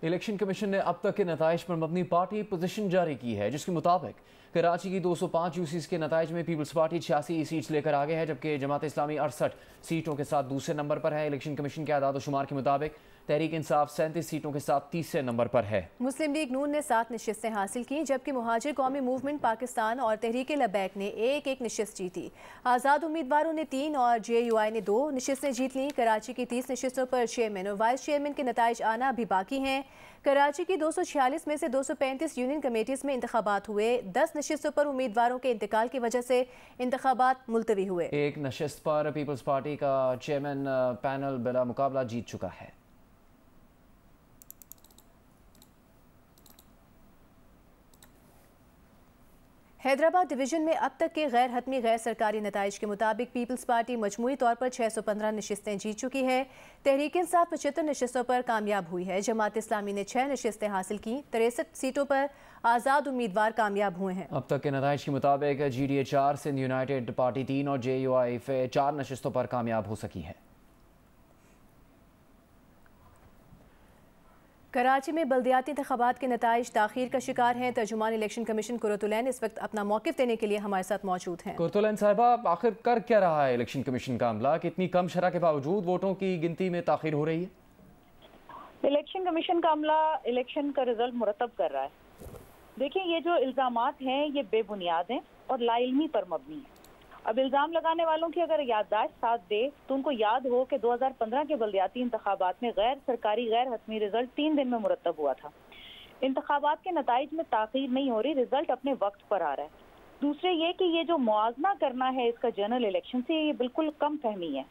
Election commission ने अब तक के नताइज पर मबनी पार्टी पोजीशन जारी की है, जिसके मुताबिक कराची की 205 यूसीज के नताइज में पीपल्स पार्टी 86 सीट्स लेकर आगे है, जबकि जमात इस्लामी 68 सीटों के साथ दूसरे नंबर पर है। इलेक्शन कमीशन के आदाद शुमार के मुताबिक तहरीक इंसाफ 37 सीटों के साथ तीसरे नंबर पर है। मुस्लिम लीग नून ने 7 नशिस्तें हासिल की, जबकि मुहाजिर कौमी मूवमेंट पाकिस्तान और तहरीक लबैक ने एक एक नशिस्त जीती। आज़ाद उम्मीदवारों ने 3 और JUI ने 2 नशिस्तें जीत लीं। कराची की 30 नशिस्तों पर चेयरमैन और वाइस चेयरमैन के नताइज आना अभी बाकी हैं। कराची की 246 में से 235 यूनियन कमेटीज में इंतखाबात हुए। 10 नशिस्तों पर उम्मीदवारों के इंतकाल की वजह से इंतखाबात मुलतवी हुए। एक नशिस्त पर पीपल्स पार्टी का चेयरमैन पैनल बिला मुकाबला जीत चुका है। हैदराबाद डिवीजन में अब तक के गैर हतमी गैर सरकारी नताइज के मुताबिक पीपल्स पार्टी मजमूई तौर पर 615 नशिस्तें जीत चुकी है। तहरीक इंसाफ 75 नशिस्तों पर कामयाब हुई है। जमात इस्लामी ने 6 नशिस्तें हासिल की। 63 सीटों पर आज़ाद उम्मीदवार कामयाब हुए हैं। अब तक के नताइज के मुताबिक GDA 4, सिंध यूनाइटेड पार्टी 3 और JUI 4 नशिस्तों पर कामयाब हो सकी है। कराची में बल्दियाती इंतखाबात के नताइज ताखीर का शिकार हैं। तर्जुमान इलेक्शन कमीशन कुरतुलैन इस वक्त अपना मौक़िफ़ देने के लिए हमारे साथ मौजूद हैं। कुरतुलैन साहिबा, आखिर कर क्या रहा है इलेक्शन कमीशन का अमला कि इतनी कम शरह के बावजूद वोटों की गिनती में ताखीर हो रही है? इलेक्शन कमीशन का अमला इलेक्शन का रिजल्ट मुरतब कर रहा है। देखिए, ये जो इल्ज़ामात हैं ये बेबुनियाद हैं और लाइल्मी पर मबनी है। अब इल्ज़ाम लगाने वालों की अगर याददाश्त साथ दे तो उनको याद हो कि 2015 के बल्दियाती इंतखाबात में गैर सरकारी गैर हतमी रिजल्ट 3 दिन में मुरतब हुआ था। इंतखाबात के नताइज में ताख़ीर नहीं हो रही, रिजल्ट अपने वक्त पर आ रहा है। दूसरे ये कि ये जो मुआवजा करना है इसका जनरल इलेक्शन से, ये बिल्कुल कम फहमी है।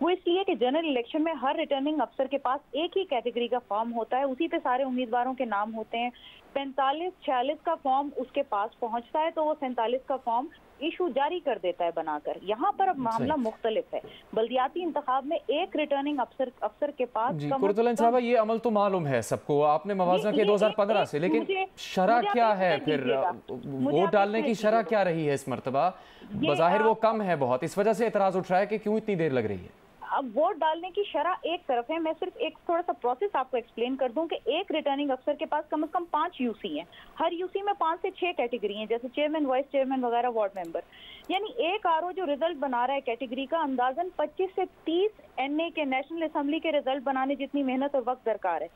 वो इसलिए कि जनरल इलेक्शन में हर रिटर्निंग अफसर के पास एक ही कैटेगरी का फॉर्म होता है, उसी पे सारे उम्मीदवारों के नाम होते हैं। 45-46 का फॉर्म उसके पास पहुंचता है तो वो 47 का फॉर्म इशू जारी कर देता है बनाकर। यहाँ पर अब मामला मुख्तलिफ है। बल्दियाती इंतखाब में एक रिटर्निंग अफसर के पास कुरतुलैन साहबा, ये अमल तो मालूम है सबको, आपने मवाज़ा किया 2015 से, लेकिन शरह क्या है फिर? वोट डालने की शरह क्या रही है इस मरतबा? बज़ाहिर वो कम है बहुत, इस वजह से एतराज़ उठ रहा है कि क्यों इतनी देर लग रही है। अब वोट डालने की शरह एक तरफ है। मैं सिर्फ एक थोड़ा सा प्रोसेस आपको एक्सप्लेन कर दूं कि एक रिटर्निंग अफसर के पास कम से कम 5 UC हैं। हर UC में 5 से 6 कैटेगरी हैं, जैसे चेयरमैन, वाइस चेयरमैन वगैरह, वार्ड मेंबर। यानी एक RO जो रिजल्ट बना रहा है कैटेगरी का, अंदाजन 25 से 30 NA के नेशनल असेंबली के रिजल्ट बनाने जितनी मेहनत और वक्त दरकार है।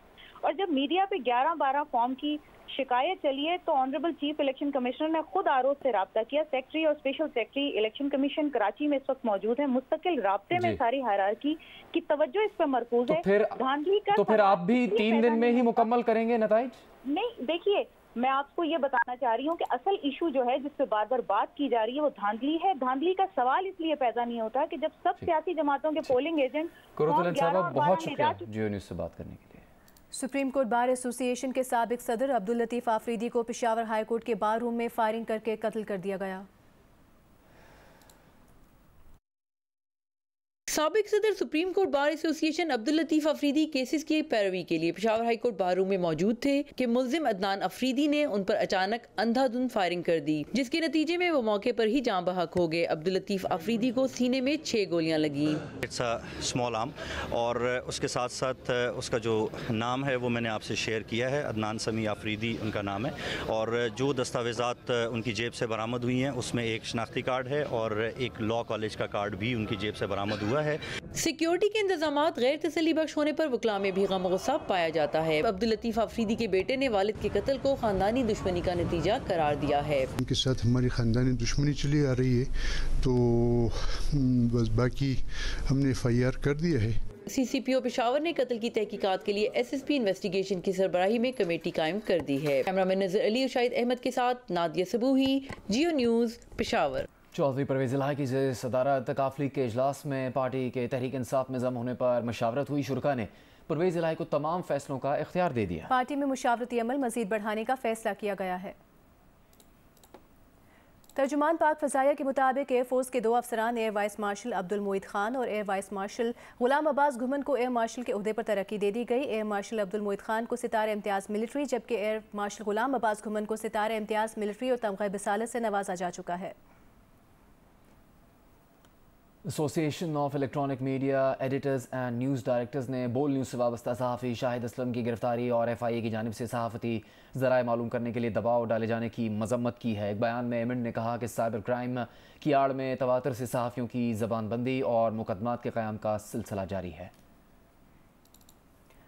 और जब मीडिया पे 11-12 फॉर्म की शिकायत चली है तो ऑनरेबल चीफ इलेक्शन कमिश्नर ने खुद RO से रब्ता किया। सेक्रेटरी और special secretary election commission Karachi में इस वक्त मौजूद है। मुस्तकिल राब्ते में सारी हायरार्की की तवज्जो इस पर मरकूज है। धांधली का तो फिर आप भी 3 दिन में ही मुकम्मल करेंगे नताइज? नहीं, देखिए, मैं आपको ये बताना चाह रही हूँ कि असल इशू जो है जिस पे बार बार बात की जा रही है वो धांधली है। धांधली का सवाल इसलिए पैदा नहीं होता कि जब सब सियासी जमातों के पोलिंग एजेंट बहुत शुक्रिया जियो न्यूज़ से बात करने के लिए। सुप्रीम कोर्ट बार एसोसिएशन के साबिक सदर अब्दुल लतीफ़ आफरीदी को पेशावर हाई कोर्ट के बार रूम में फायरिंग करके कत्ल कर दिया गया। साबिक सदर supreme court bar association Abdul Latif Afridi cases की पैरवी के लिए Peshawar high court bar room में मौजूद थे कि मुल्जिम अदनान अफरीदी ने उन पर अचानक अंधाधुंध फायरिंग कर दी, जिसके नतीजे में वो मौके पर ही जान बहक हो गए। अब्दुल लतीफ अफरीदी को सीने में 6 गोलियां लगी। इट्स अ स्मॉल आर्म, और उसके साथ साथ उसका जो नाम है वो मैंने आपसे शेयर किया है, अदनान समी अफरीदी उनका नाम है। और जो दस्तावेज़ात उनकी जेब से बरामद हुई हैं उसमें एक शनाख्ती कार्ड है और एक लॉ कॉलेज का कार्ड भी उनकी जेब से बरामद हुआ है। सिक्योरिटी के इंतजामात गैर तसल्ली बख्श होने पर वकला में भी गम गुस्सा पाया जाता है। अब्दुल लतीफ अफरीदी के बेटे ने वालिद के कत्ल को खानदानी दुश्मनी का नतीजा करार दिया है। उनके साथ हमारी खानदानी दुश्मनी चली आ रही है, तो बस बाकी हमने FIR कर दिया है। CCPO पेशावर ने कत्ल की तहकीकात के लिए SSP इन्वेस्टिगेशन की सरबराही में कमेटी कायम कर दी है। कैमरामैन नजर अली और शाहिद अहमद के साथ नादिया सबूही, जियो न्यूज़, पेशावर। चौधरी परवेज़ इलाही की सदारत काफली के इजलास में पार्टी के तहरीक इंसाफ में जम होने पर मशावरत हुई। शुरका ने परवेज़ इलाही को तमाम फैसलों का इख्तियार दे दिया। पार्टी में मुशावरती अमल मजीद बढ़ाने का फैसला किया गया है। तर्जुमान पाक फ़ज़ाइया के मुताबिक एयरफोर्स के 2 अफसरान air vice marshal Abdul Moid Khan और air vice marshal Ghulam Abbas Ghuman को एयर मार्शल के ओहदे पर तरक्की दे दी गई। एयर मार्शल अब्दुल मोइद खान को सितारे इम्तियाज़ मिलिट्री, जबकि एयर मार्शल गुलाम अब्बास घुमन को सितारे इम्तियाज़ मिलिट्री और तमग़ा बिसालत से नवाजा जा चुका है। Association of electronic media editors and news directors ने बोल न्यूज़ से वाबस्ता सहाफ़ी शाहिद असलम की गिरफ्तारी और FIA की जानिब से सहाफ़ती ज़राए मालूम करने के लिए दबाव डाले जाने की मजम्मत की है। एक बयान में एमिड ने कहा कि साइबर क्राइम की आड़ में तवातर से सहाफ़ियों की ज़बानबंदी और मुकदमात के क़याम का सिलसिला जारी है।